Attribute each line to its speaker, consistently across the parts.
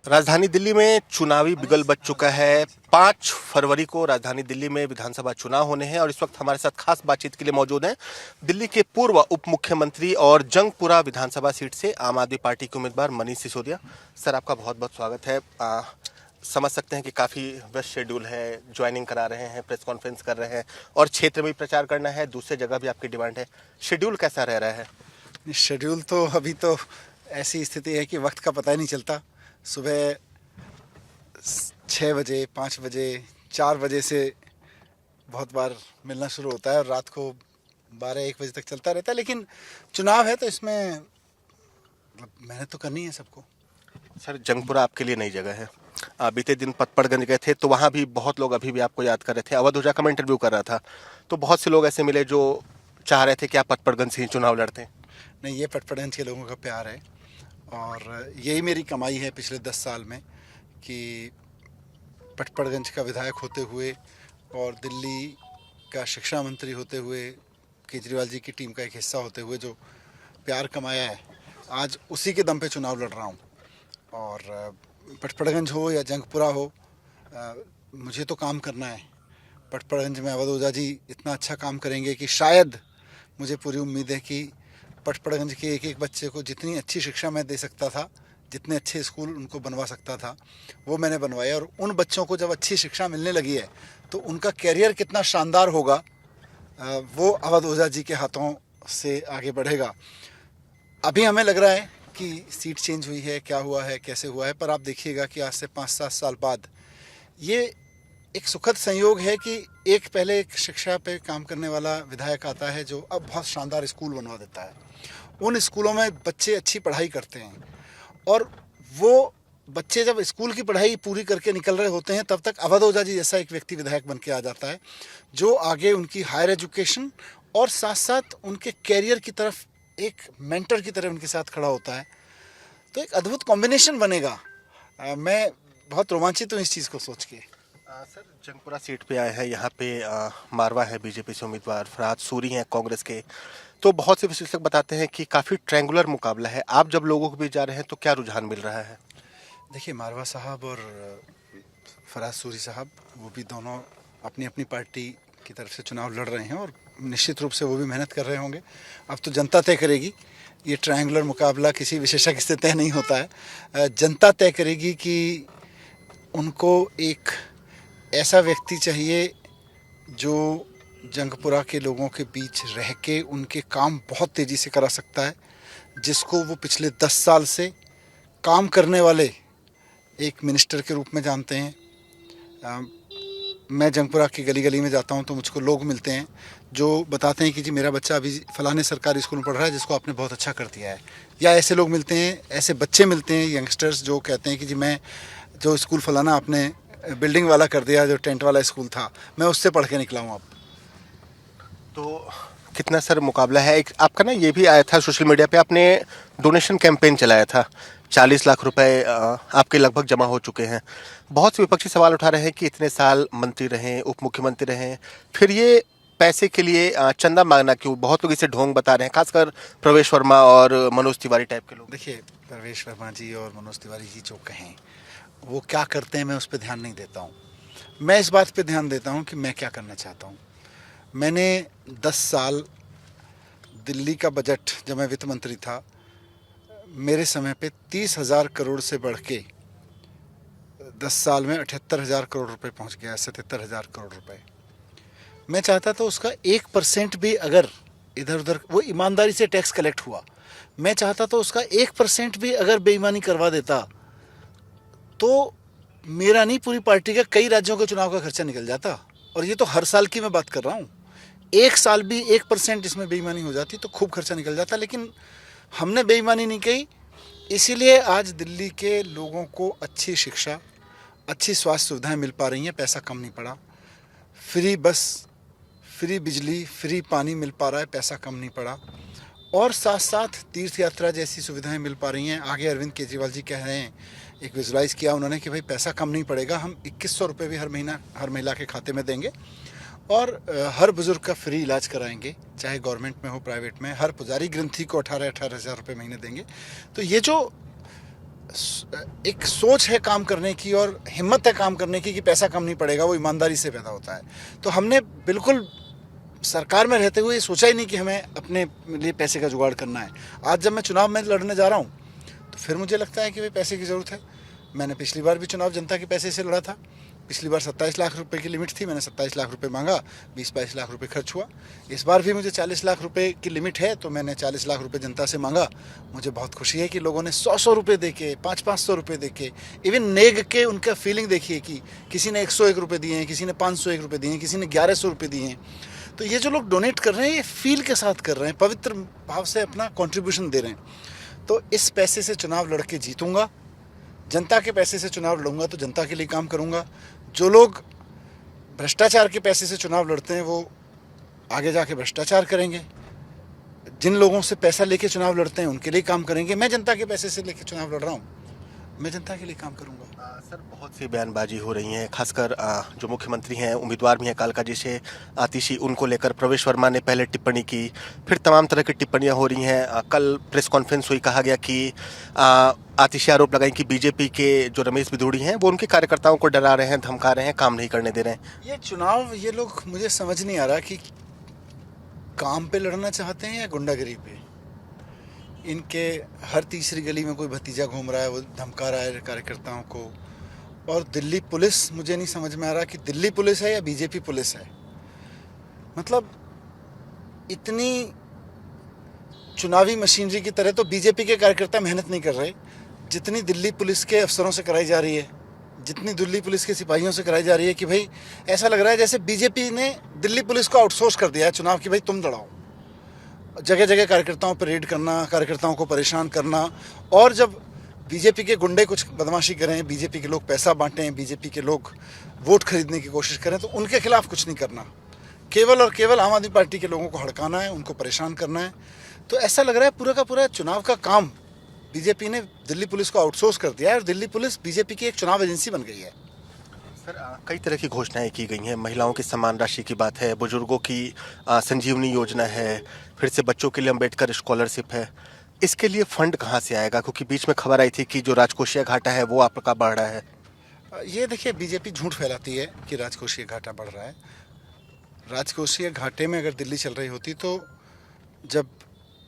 Speaker 1: राजधानी दिल्ली में चुनावी बिगल बज चुका है। 5 फरवरी को राजधानी दिल्ली में विधानसभा चुनाव होने हैं और इस वक्त हमारे साथ खास बातचीत के लिए मौजूद हैं दिल्ली के पूर्व उप मुख्यमंत्री और जंगपुरा विधानसभा सीट से आम आदमी पार्टी के उम्मीदवार मनीष सिसोदिया। सर, आपका बहुत बहुत स्वागत है। समझ सकते हैं कि काफ़ी व्यस्त शेड्यूल है, ज्वाइनिंग करा रहे हैं, प्रेस कॉन्फ्रेंस कर रहे हैं और क्षेत्र में भी प्रचार करना है, दूसरे जगह भी आपकी डिमांड है। शेड्यूल कैसा रह रहा है?
Speaker 2: शेड्यूल तो अभी तो ऐसी स्थिति है कि वक्त का पता ही नहीं चलता। सुबह 6 बजे, 5 बजे, 4 बजे से बहुत बार मिलना शुरू होता है और रात को 12-1 बजे तक चलता रहता है। लेकिन चुनाव है तो इसमें मेहनत तो करनी है सबको।
Speaker 1: सर, जंगपुरा आपके लिए नई जगह है। बीते दिन पतपड़गंज गए थे तो वहाँ भी बहुत लोग अभी भी आपको याद कर रहे थे। अवध ओझा का मैं इंटरव्यू कर रहा था तो बहुत से लोग ऐसे मिले जो चाह रहे थे कि आप पतपड़गंज से ही चुनाव लड़ते।
Speaker 2: नहीं, ये पटपड़गंज के लोगों का प्यार है और यही मेरी कमाई है पिछले 10 साल में कि पटपड़गंज का विधायक होते हुए और दिल्ली का शिक्षा मंत्री होते हुए, केजरीवाल जी की टीम का एक हिस्सा होते हुए जो प्यार कमाया है, आज उसी के दम पे चुनाव लड़ रहा हूँ। और पटपड़गंज हो या जंगपुरा हो, मुझे तो काम करना है। पटपड़गंज में अवध ओझा जी इतना अच्छा काम करेंगे कि शायद, मुझे पूरी उम्मीद है कि पटपड़गंज के एक एक बच्चे को जितनी अच्छी शिक्षा मैं दे सकता था, जितने अच्छे स्कूल उनको बनवा सकता था, वो मैंने बनवाया। और उन बच्चों को जब अच्छी शिक्षा मिलने लगी है तो उनका कैरियर कितना शानदार होगा, वो अवध ओझा जी के हाथों से आगे बढ़ेगा। अभी हमें लग रहा है कि सीट चेंज हुई है, क्या हुआ है, कैसे हुआ है, पर आप देखिएगा कि आज से 5-7 साल बाद ये एक सुखद संयोग है कि पहले एक शिक्षा पे काम करने वाला विधायक आता है जो अब बहुत शानदार स्कूल बनवा देता है। उन स्कूलों में बच्चे अच्छी पढ़ाई करते हैं और वो बच्चे जब स्कूल की पढ़ाई पूरी करके निकल रहे होते हैं तब तक अवध ओझा जी जैसा एक व्यक्ति विधायक बन के आ जाता है जो आगे उनकी हायर एजुकेशन और साथ साथ उनके कैरियर की तरफ एक मेंटर की तरह उनके साथ खड़ा होता है। तो एक अद्भुत कॉम्बिनेशन बनेगा। मैं बहुत रोमांचित हूँ इस चीज़ को सोच के।
Speaker 1: सर, जंगपुरा सीट पे आए हैं, यहाँ पे मारवा है बीजेपी से उम्मीदवार, फरहाद सूरी हैं कांग्रेस के। तो बहुत से विश्लेषक बताते हैं कि काफ़ी ट्रायंगुलर मुकाबला है। आप जब लोगों के बीच जा रहे हैं तो क्या रुझान मिल रहा है?
Speaker 2: देखिए, मारवा साहब और फरहाद सूरी साहब, वो भी दोनों अपनी अपनी पार्टी की तरफ से चुनाव लड़ रहे हैं और निश्चित रूप से वो भी मेहनत कर रहे होंगे। अब तो जनता तय करेगी। ये ट्रायंगुलर मुकाबला किसी विशेषज्ञ से तय नहीं होता है। जनता तय करेगी कि उनको एक ऐसा व्यक्ति चाहिए जो जंगपुरा के लोगों के बीच रह के उनके काम बहुत तेज़ी से करा सकता है, जिसको वो पिछले 10 साल से काम करने वाले एक मिनिस्टर के रूप में जानते हैं। मैं जंगपुरा की गली गली में जाता हूं तो मुझको लोग मिलते हैं जो बताते हैं कि जी मेरा बच्चा अभी फलाने सरकारी स्कूल में पढ़ रहा है जिसको आपने बहुत अच्छा कर दिया है। या ऐसे लोग मिलते हैं, ऐसे बच्चे मिलते हैं, यंगस्टर्स, जो कहते हैं कि जी मैं जो स्कूल फलाना आपने बिल्डिंग वाला कर दिया, जो टेंट वाला स्कूल था, मैं उससे पढ़ के निकला हूँ अब।
Speaker 1: तो कितना सर मुकाबला है? एक आपका ना ये भी आया था सोशल मीडिया पे, आपने डोनेशन कैंपेन चलाया था, 40 लाख रुपए आपके लगभग जमा हो चुके हैं। बहुत से विपक्षी सवाल उठा रहे हैं कि इतने साल मंत्री रहे, उप मुख्यमंत्री रहे, फिर ये पैसे के लिए चंदा मांगना क्यों? बहुत लोग इसे ढोंग बता रहे हैं, खासकर प्रवेश वर्मा और मनोज तिवारी टाइप के लोग।
Speaker 2: देखिए, प्रवेश वर्मा जी और मनोज तिवारी जी जो कहें, वो क्या करते हैं मैं उस पर ध्यान नहीं देता हूँ। मैं इस बात पे ध्यान देता हूँ कि मैं क्या करना चाहता हूँ। मैंने 10 साल दिल्ली का बजट, जब मैं वित्त मंत्री था, मेरे समय पे 30,000 करोड़ से बढ़ के 10 साल में 78,000 करोड़ रुपए पहुंच गया, 77,000 करोड़ रुपए। मैं चाहता था उसका 1% भी अगर इधर उधर, वो ईमानदारी से टैक्स कलेक्ट हुआ, मैं चाहता था उसका 1% भी अगर बेईमानी करवा देता तो मेरा नहीं, पूरी पार्टी का, कई राज्यों के चुनाव का खर्चा निकल जाता। और ये तो हर साल की मैं बात कर रहा हूँ। एक साल भी 1% इसमें बेईमानी हो जाती तो खूब खर्चा निकल जाता, लेकिन हमने बेईमानी नहीं की। इसीलिए आज दिल्ली के लोगों को अच्छी शिक्षा, अच्छी स्वास्थ्य सुविधाएं मिल पा रही हैं, पैसा कम नहीं पड़ा। फ्री बस, फ्री बिजली, फ्री पानी मिल पा रहा है, पैसा कम नहीं पड़ा। और साथ साथ तीर्थ यात्रा जैसी सुविधाएं मिल पा रही हैं। आगे अरविंद केजरीवाल जी कह रहे हैं, एक विजुलाइज किया उन्होंने कि भाई पैसा कम नहीं पड़ेगा, हम 2100 रुपये भी हर महीना हर महिला के खाते में देंगे और हर बुजुर्ग का फ्री इलाज कराएंगे, चाहे गवर्नमेंट में हो प्राइवेट में। हर पुजारी ग्रंथी को 18-18 हज़ार रुपये महीने देंगे। तो ये जो एक सोच है काम करने की और हिम्मत है काम करने की कि पैसा कम नहीं पड़ेगा, वो ईमानदारी से पैदा होता है। तो हमने बिल्कुल सरकार में रहते हुए ये सोचा ही नहीं कि हमें अपने लिए पैसे का जुगाड़ करना है। आज जब मैं चुनाव में लड़ने जा रहा हूँ तो फिर मुझे लगता है कि भाई पैसे की ज़रूरत है। मैंने पिछली बार भी चुनाव जनता के पैसे से लड़ा था। पिछली बार 27 लाख रुपए की लिमिट थी, मैंने 27 लाख रुपए मांगा, 20-22 लाख रुपए खर्च हुआ। इस बार भी मुझे 40 लाख रुपए की लिमिट है, तो मैंने 40 लाख रुपए जनता से मांगा। मुझे बहुत खुशी है कि लोगों ने 100-100 रुपये दे के, 500-500 रुपये दे के, इवन नेग के उनका फीलिंग देखिए कि किसी ने 101 रुपये दिए हैं, किसी ने 501 रुपये दिए हैं, किसी ने 1100 रुपये दिए हैं। तो ये जो लोग डोनेट कर रहे हैं ये फील के साथ कर रहे हैं, पवित्र भाव से अपना कंट्रीब्यूशन दे रहे हैं। तो इस पैसे से चुनाव लड़ के जीतूंगा, जनता के पैसे से चुनाव लड़ूंगा तो जनता के लिए काम करूंगा। जो लोग भ्रष्टाचार के पैसे से चुनाव लड़ते हैं वो आगे जाके भ्रष्टाचार करेंगे। जिन लोगों से पैसा लेके चुनाव लड़ते हैं उनके लिए काम करेंगे। मैं जनता के पैसे से लेके चुनाव लड़ रहा हूँ, मैं जनता के लिए काम करूंगा।
Speaker 1: सर, बहुत सी बयानबाजी हो रही है, खासकर जो मुख्यमंत्री हैं, उम्मीदवार भी हैं कालकाजी से आतिशी, उनको लेकर प्रवेश वर्मा ने पहले टिप्पणी की, फिर तमाम तरह की टिप्पणियां हो रही हैं। कल प्रेस कॉन्फ्रेंस हुई, कहा गया कि आतिशी आरोप लगाई कि बीजेपी के जो रमेश बिधूड़ी हैं वो उनके कार्यकर्ताओं को डरा रहे हैं, धमका रहे हैं, काम नहीं करने दे रहे हैं।
Speaker 2: ये चुनाव, ये लोग, मुझे समझ नहीं आ रहा कि काम पे लड़ना चाहते हैं या गुंडागिरी पे। इनके हर तीसरी गली में कोई भतीजा घूम रहा है, वो धमका रहा है कार्यकर्ताओं को। और दिल्ली पुलिस, मुझे नहीं समझ में आ रहा कि दिल्ली पुलिस है या बीजेपी पुलिस है। मतलब इतनी चुनावी मशीनरी की तरह तो बीजेपी के कार्यकर्ता मेहनत नहीं कर रहे जितनी दिल्ली पुलिस के अफसरों से कराई जा रही है, जितनी दिल्ली पुलिस के सिपाहियों से कराई जा रही है। कि भाई ऐसा लग रहा है जैसे बीजेपी ने दिल्ली पुलिस को आउटसोर्स कर दिया है चुनाव की, भाई तुम लड़ाओ। जगह जगह कार्यकर्ताओं पर रेड करना, कार्यकर्ताओं को परेशान करना। और जब बीजेपी के गुंडे कुछ बदमाशी करें, बीजेपी के लोग पैसा बांटें, बीजेपी के लोग वोट खरीदने की कोशिश करें, तो उनके खिलाफ कुछ नहीं करना। केवल और केवल आम आदमी पार्टी के लोगों को हड़काना है, उनको परेशान करना है। तो ऐसा लग रहा है पूरा का पूरा चुनाव का काम बीजेपी ने दिल्ली पुलिस को आउटसोर्स कर दिया है और दिल्ली पुलिस बीजेपी की एक चुनाव एजेंसी बन गई है।
Speaker 1: सर, कई तरह की घोषणाएं की गई हैं। महिलाओं की सम्मान राशि की बात है, बुजुर्गों की संजीवनी योजना है, फिर से बच्चों के लिए अम्बेडकर स्कॉलरशिप है। इसके लिए फंड कहाँ से आएगा? क्योंकि बीच में खबर आई थी कि जो राजकोषीय घाटा है वो आपका बढ़ रहा है।
Speaker 2: ये देखिए, बीजेपी झूठ फैलाती है कि राजकोषीय घाटा बढ़ रहा है। राजकोषीय घाटे में अगर दिल्ली चल रही होती तो जब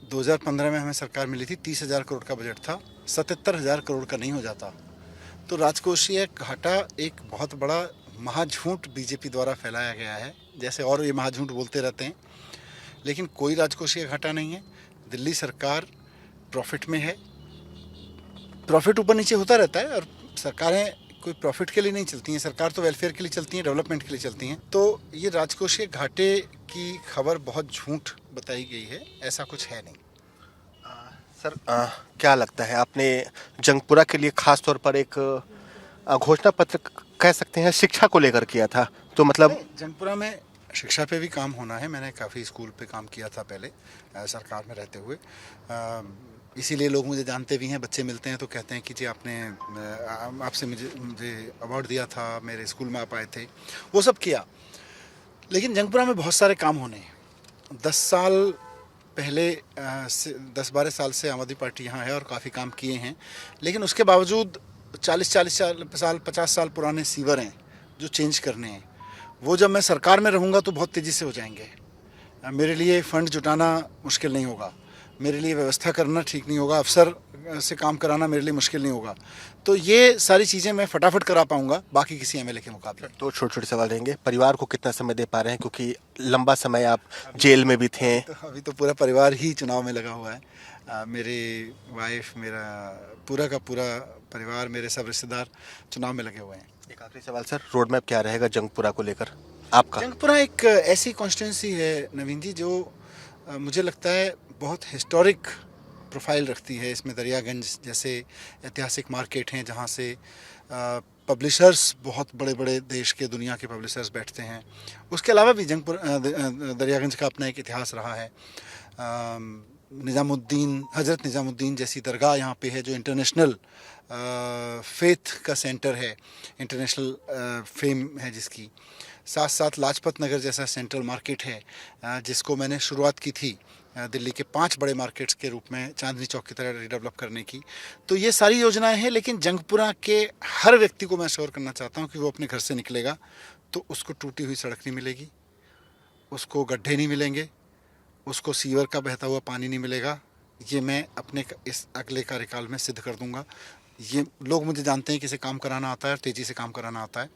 Speaker 2: 2015 में हमें सरकार मिली थी 30,000 करोड़ का बजट था, 77,000 करोड़ का नहीं हो जाता। तो राजकोषीय घाटा एक बहुत बड़ा महाझूठ बीजेपी द्वारा फैलाया गया है। जैसे और ये महाझूठ बोलते रहते हैं, लेकिन कोई राजकोषीय घाटा नहीं है। दिल्ली सरकार प्रॉफिट में है। प्रॉफिट ऊपर नीचे होता रहता है और सरकारें कोई प्रॉफिट के लिए नहीं चलती हैं, सरकार तो वेलफेयर के लिए चलती हैं, डेवलपमेंट के लिए चलती हैं। तो ये राजकोषीय घाटे की खबर बहुत झूठ बताई गई है, ऐसा कुछ है नहीं।
Speaker 1: सर, क्या लगता है, आपने जंगपुरा के लिए खास तौर पर एक घोषणा पत्र कह सकते हैं शिक्षा को लेकर किया था, तो मतलब
Speaker 2: जंगपुरा में शिक्षा पे भी काम होना है। मैंने काफ़ी स्कूल पे काम किया था पहले सरकार में रहते हुए, इसीलिए लोग मुझे जानते भी हैं। बच्चे मिलते हैं तो कहते हैं कि जी आपने आपसे मुझे अवार्ड दिया था, मेरे स्कूल में आप आए थे, वो सब किया। लेकिन जंगपुरा में बहुत सारे काम होने हैं। 10 साल पहले 10-12 साल से आम आदमी पार्टी यहाँ है और काफ़ी काम किए हैं, लेकिन उसके बावजूद 40 साल 50 साल पुराने सीवर हैं जो चेंज करने हैं। वो जब मैं सरकार में रहूँगा तो बहुत तेज़ी से हो जाएंगे। मेरे लिए फ़ंड जुटाना मुश्किल नहीं होगा, मेरे लिए व्यवस्था करना ठीक नहीं होगा, अफसर से काम कराना मेरे लिए मुश्किल नहीं होगा। तो ये सारी चीज़ें मैं फटाफट करा पाऊंगा बाकी किसी एमएलए के मुकाबले।
Speaker 1: तो छोटे छोटे सवाल रहेंगे। परिवार को कितना समय दे पा रहे हैं, क्योंकि लंबा समय आप जेल में भी थे?
Speaker 2: तो अभी तो पूरा परिवार ही चुनाव में लगा हुआ है। मेरी वाइफ, मेरा पूरा का पूरा परिवार, मेरे सब रिश्तेदार चुनाव में लगे हुए हैं।
Speaker 1: एक आखिरी सवाल सर, रोड मैप क्या रहेगा जंगपुरा को लेकर आपका?
Speaker 2: जंगपुरा एक ऐसी कॉन्स्टिट्यूंसी है नवीन जी जो मुझे लगता है बहुत हिस्टोरिक प्रोफाइल रखती है। इसमें दरियागंज जैसे ऐतिहासिक मार्केट हैं जहाँ से पब्लिशर्स, बहुत बड़े बड़े देश के, दुनिया के पब्लिशर्स बैठते हैं। उसके अलावा भी दरियागंज का अपना एक इतिहास रहा है। हज़रत निज़ामुद्दीन जैसी दरगाह यहाँ पे है जो इंटरनेशनल फेथ का सेंटर है, इंटरनेशनल फेम है जिसकी। साथ साथ लाजपत नगर जैसा सेंट्रल मार्केट है, जिसको मैंने शुरुआत की थी दिल्ली के 5 बड़े मार्केट्स के रूप में चांदनी चौक की तरह रिडेवलप करने की। तो ये सारी योजनाएं हैं, लेकिन जंगपुरा के हर व्यक्ति को मैं श्योर करना चाहता हूँ कि वो अपने घर से निकलेगा तो उसको टूटी हुई सड़क नहीं मिलेगी, उसको गड्ढे नहीं मिलेंगे, उसको सीवर का बहता हुआ पानी नहीं मिलेगा। ये मैं अपने इस अगले कार्यकाल में सिद्ध कर दूंगा। ये लोग मुझे जानते हैं कि इसे काम कराना आता है और तेज़ी से काम कराना आता है।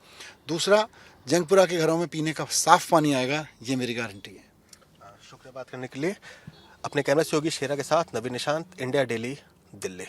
Speaker 2: दूसरा, जंगपुरा के घरों में पीने का साफ पानी आएगा, ये मेरी गारंटी है।
Speaker 1: शुक्रिया बात करने के लिए। अपने कैमरा सहयोगी शेरा के साथ नवीन निशांत, इंडिया डेली, दिल्ली।